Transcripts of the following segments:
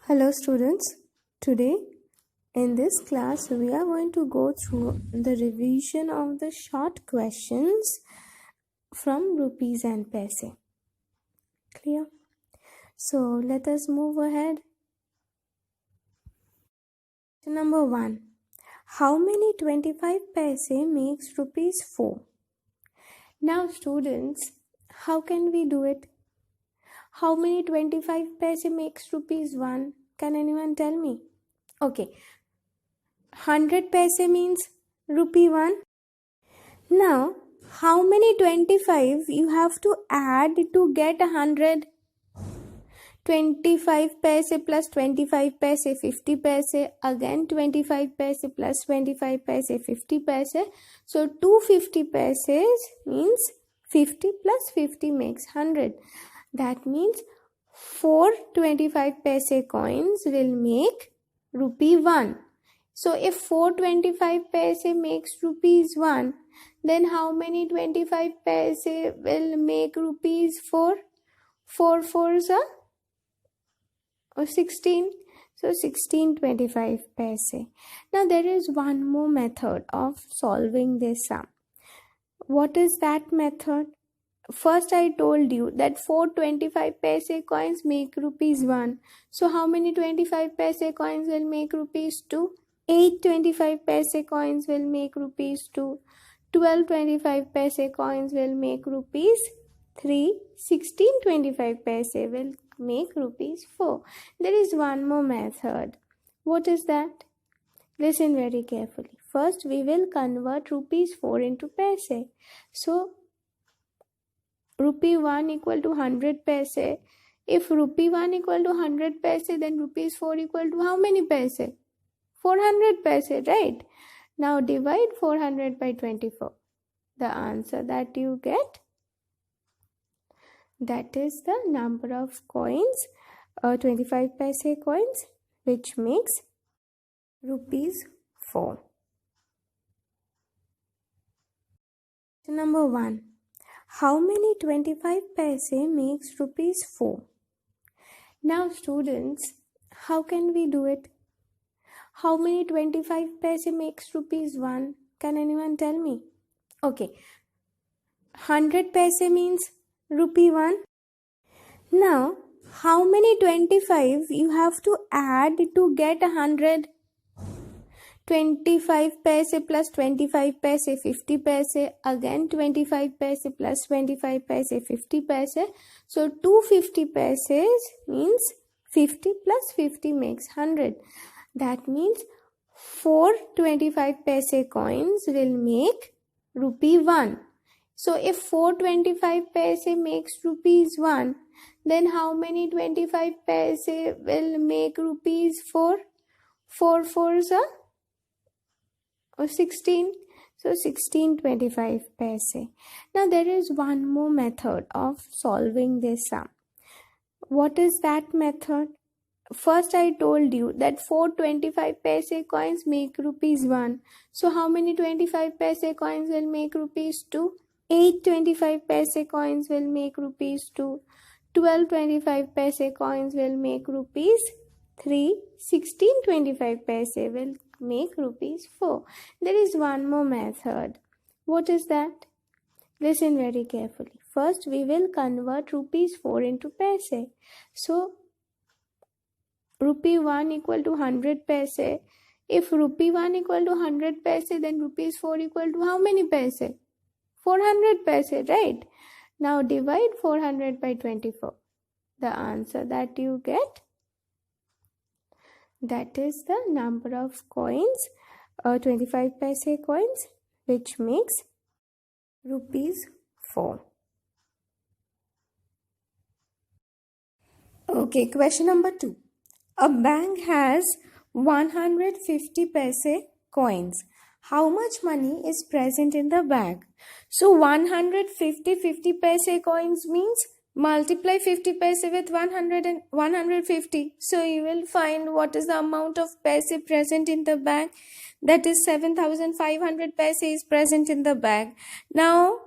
Hello students, today in this class we are going to go through the revision of the short questions from rupees and paise. Clear? So let us move ahead. Number 1. How many 25 paise makes rupees 4? Now students, how can we do it? How many 25 paise makes rupees 1? Can anyone tell me? Okay. 100 paise means rupee 1. Now, how many 25 you have to add to get 100? 25 paise plus 25 paise 50 paise, again 25 paise plus 25 paise 50 paise. So 250 paise means 50 plus 50 makes 100. That means 4 25 paise coins will make rupee 1. So if 425 paise makes rupees 1, then how many 25 paise will make rupees 4? 4 4s are 16. So 16 25 paise. Now there is one more method of solving this sum. What is that method? First I told you that 4 25 paise coins make rupees 1. So how many 25 paise coins will make rupees 2? 8 25 paise coins will make rupees 2. 12 25 paise coins will make rupees 3. 16 25 paise will make rupees 4. There is one more method. What is that? Listen very carefully. First we will convert rupees 4 into paise. So rupee 1 equal to 100 paise. If rupee 1 equal to 100 paise, then rupees 4 equal to how many paise? 400 paise, right? Now divide 400 by 24. The answer that you get, that is the number of coins, 25 paise coins, which makes rupees 4. Number 1. How many 25 paise makes rupees 4? Now students, how can we do it? How many 25 paise makes rupees 1? Can anyone tell me? Okay. 100 paise means rupee 1. Now, how many 25 you have to add to get 100? 25 paise plus 25 paise 50 paise, again 25 paise plus 25 paise 50 paise. So 250 paise means 50 plus 50 makes 100. That means 4 25 paise coins will make rupee 1. So if 4 25 paise makes rupees 1, then how many 25 paise will make rupees 4? 4 4s are 16. So 16 25 paise. Now there is one more method of solving this sum. What is that method? First I told you that 4 25 paise coins make rupees 1. So how many 25 paise coins will make rupees 2? 8 25 paise coins will make rupees 2. 12 25 paise coins will make rupees 3. 16 25 paise will make rupees 4. There is one more method. What is that? Listen very carefully. First we will convert rupees 4 into paise. So rupee 1 equal to 100 paise. If rupee 1 equal to 100 paise, then rupees 4 equal to how many paise? 400 paise, right? Now divide 400 by 24. The answer that you get, that is the number of coins, 25 paise coins, which makes rupees 4. Okay, question number 2. A bank has 150 paise coins. How much money is present in the bag? So 150 50 paise coins means multiply 50 paise with 100 and 150. So you will find what is the amount of paise present in the bag. That is 7,500 paise is present in the bag. Now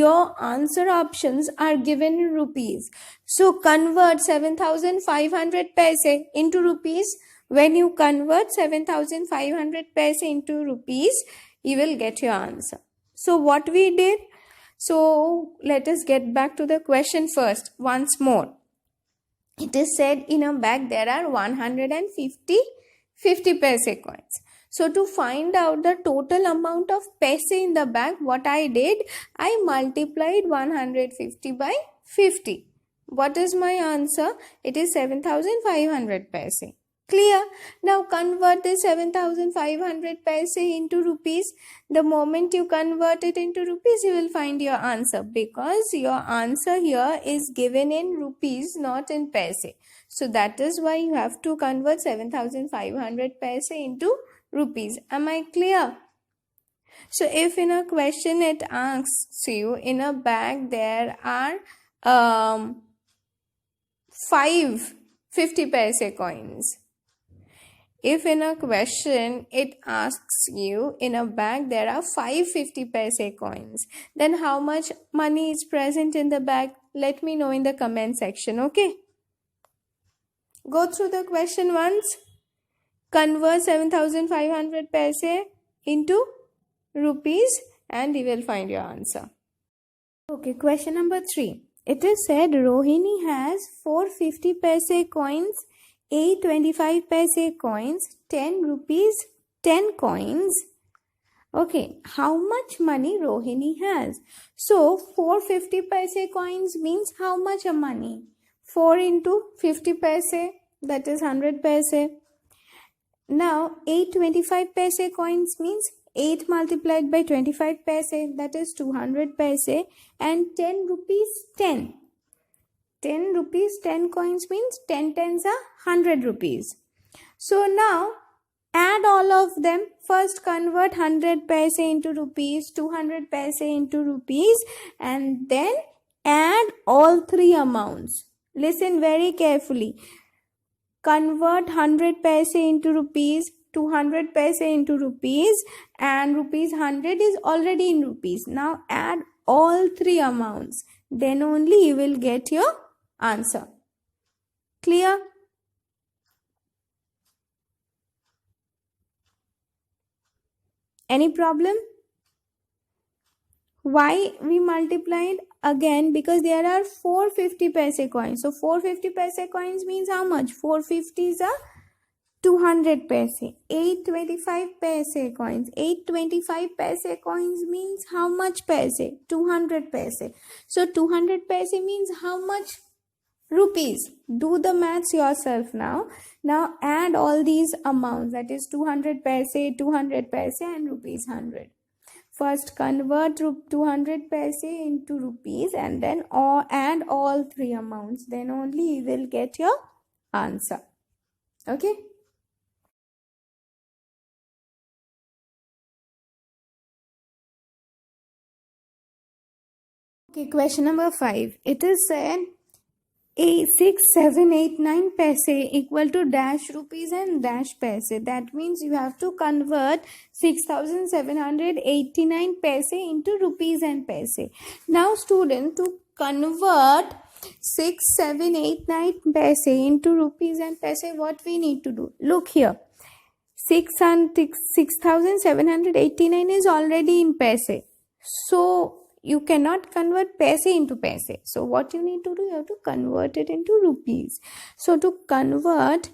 your answer options are given in rupees. So convert 7,500 paise into rupees. When you convert 7,500 paise into rupees, you will get your answer. So what we did? So let us get back to the question first once more. It is said in a bag there are 150 50 paise coins. So to find out the total amount of paise in the bag, what I did, I multiplied 150 by 50. What is my answer? It is 7,500 paise. Clear? Now convert the 7,500 paise into rupees. The moment you convert it into rupees, you will find your answer, because your answer here is given in rupees, not in paise. So that is why you have to convert 7,500 paise into rupees. Am I clear? So if in a question it asks you, in a bag there are 5 50 paise coins. If in a question it asks you, in a bag there are 5 50 paise coins, then how much money is present in the bag? Let me know in the comment section, okay? Go through the question once. Convert 7,500 paise into rupees and you will find your answer. Okay, question number 3. It is said Rohini has 4 50 paise coins, 8 25 paise coins, 10 rupees, 10 coins. Okay, how much money Rohini has? So 4 50 paise coins means how much a money? 4 into 50 paise, that is 100 paise. Now 8 25 paise coins means 8 multiplied by 25 paise, that is 200 paise, and 10 rupees 10. 10 rupees 10 coins means 10 tens are 100 rupees. So now add all of them. First convert 100 paise into rupees, 200 paise into rupees, and then add all three amounts. Listen very carefully. Convert 100 paise into rupees, 200 paise into rupees, and rupees 100 is already in rupees. Now add all three amounts. Then only you will get your answer. Clear? Any problem? Why we multiplied? Again, because there are 4 50 paise coins. So 4 50 paise coins means how much? 4 50s are 200 paise. 8 25 paise coins. 8 25 paise coins means how much paise? 200 paise. So 200 paise means how much rupees? Do the maths yourself now. Now add all these amounts, that is 200 paise, 200 paise and rupees 100. First convert 200 paise into rupees and then add all three amounts. Then only you will get your answer. Okay? Okay, question number 5. It is said 6, 7, 8, 9 paise equal to dash rupees and dash paise. That means you have to convert 6,789 paise into rupees and paise. Now student, to convert 6, 7, 8, 9 paise into rupees and paise, what we need to do? Look here. 6,789 is already in paise. So you cannot convert paise into paise. So what you need to do? You have to convert it into rupees. So to convert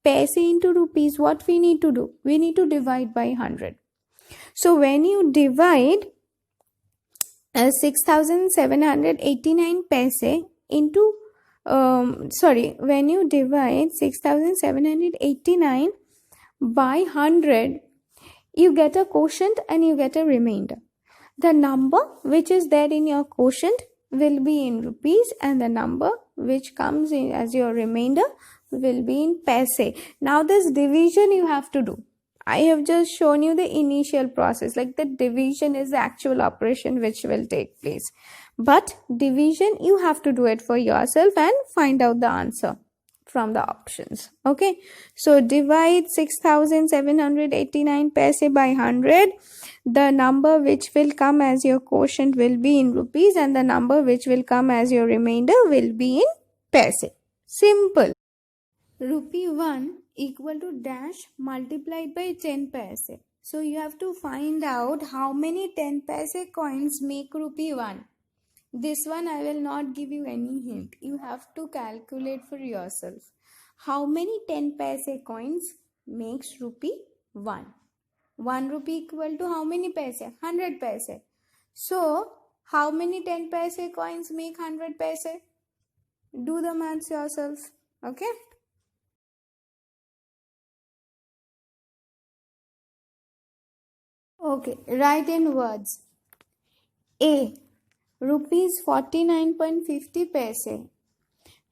paise into rupees, what we need to do? We need to divide by 100. So when you divide 6,789 paise into when you divide 6,789 by 100, you get a quotient and you get a remainder. The number which is there in your quotient will be in rupees and the number which comes in as your remainder will be in paise. Now this division you have to do. I have just shown you the initial process, like the division is the actual operation which will take place. But division you have to do it for yourself and find out the answer from the options. Okay, so divide 6789 paise by 100. The number which will come as your quotient will be in rupees, and the number which will come as your remainder will be in paise. Simple. Rupee 1 equal to dash multiplied by 10 paise. So you have to find out how many 10 paise coins make rupee 1. This one I will not give you any hint. You have to calculate for yourself. How many 10 paise coins makes rupee 1? 1 rupee equal to how many paise? 100 paise. So how many 10 paise coins make 100 paise? Do the maths yourself. Okay. Okay, write in words. A. Rupees 49.50 paise.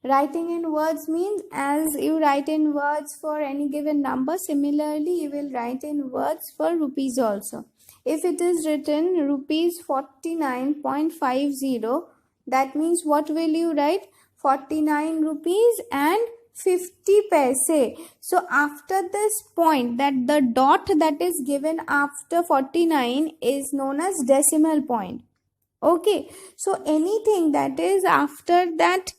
Writing in words means as you write in words for any given number, similarly you will write in words for rupees also. If it is written rupees 49.50, that means what will you write? 49 rupees and 50 paise. So after this point, that the dot that is given after 49 is known as decimal point. Okay, so anything that is after that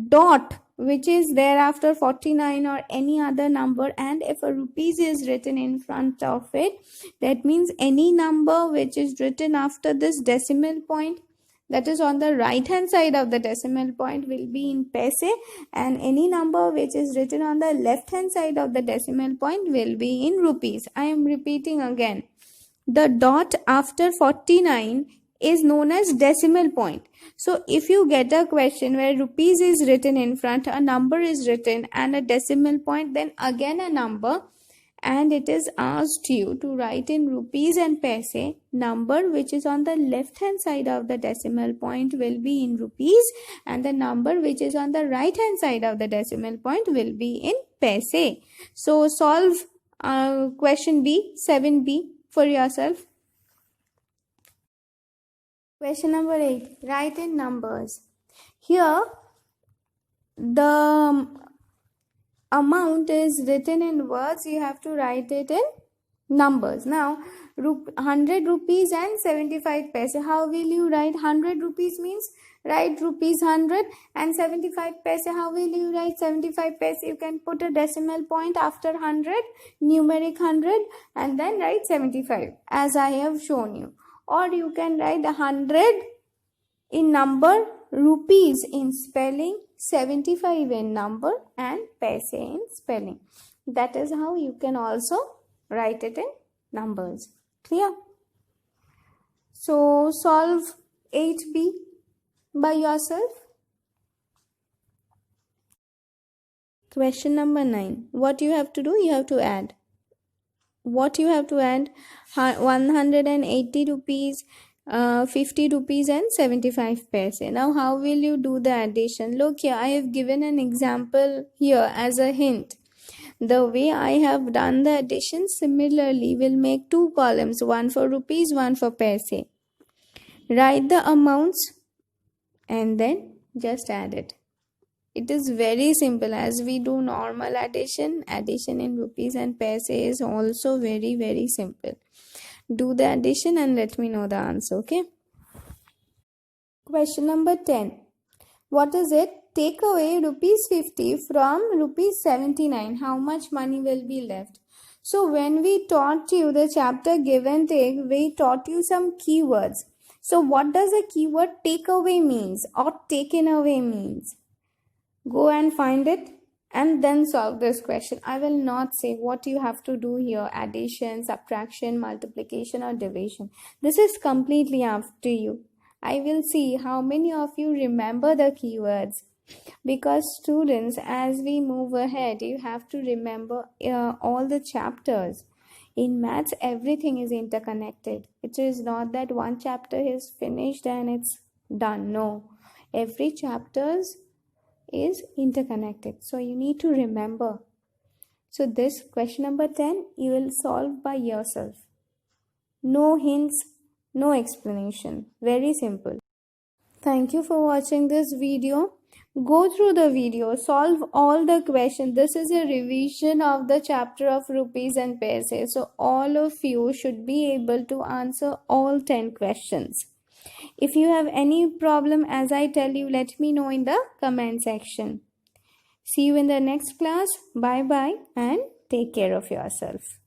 dot which is there after 49 or any other number, and if a rupees is written in front of it, that means any number which is written after this decimal point, that is on the right hand side of the decimal point, will be in paise, and any number which is written on the left hand side of the decimal point will be in rupees. I am repeating again. The dot after 49 is known as decimal point. So if you get a question where rupees is written in front, a number is written and a decimal point, then again a number, and it is asked you to write in rupees and paise, number which is on the left hand side of the decimal point will be in rupees, and the number which is on the right hand side of the decimal point will be in paise. So solve question B, 7B for yourself. Question number 8. Write in numbers. Here, the amount is written in words. You have to write it in numbers. Now, 100 rupees and 75 paise. How will you write? 100 rupees means write rupees 100, and 75 paise. How will you write 75 paise? You can put a decimal point after 100, numeric 100, and then write 75 as I have shown you. Or you can write 100 in number, rupees in spelling, 75 in number, and paise in spelling. That is how you can also write it in numbers. Clear? So solve 8B by yourself. Question number 9. What you have to do? You have to add. What you have to add? 180 rupees, 50 rupees and 75 paise. Now how will you do the addition? Look here, I have given an example here as a hint. The way I have done the addition, similarly will make two columns, one for rupees, one for paise. Write the amounts and then just add it. It is very simple. As we do normal addition in rupees and paise is also very simple. Do the addition and let me know the answer. Okay. Question number 10. What is it? Take away rupees 50 from rupees 79. How much money will be left? So when we taught you the chapter give and take, we taught you some keywords. So what does a keyword take away means or taken away means? Go and find it and then solve this question. I will not say what you have to do here, addition, subtraction, multiplication or division. This is completely up to you. I will see how many of you remember the keywords, because students, as we move ahead, you have to remember all the chapters. In maths, everything is interconnected. It is not that one chapter is finished and it's done. No, every chapter is interconnected, so you need to remember. So this question number 10 you will solve by yourself. No hints, no explanation. Very simple. Thank you for watching this video. Go through the video, solve all the questions. This is a revision of the chapter of rupees and paise. So all of you should be able to answer all 10 questions. If you have any problem, as I tell you, let me know in the comment section. See you in the next class. Bye bye and take care of yourself.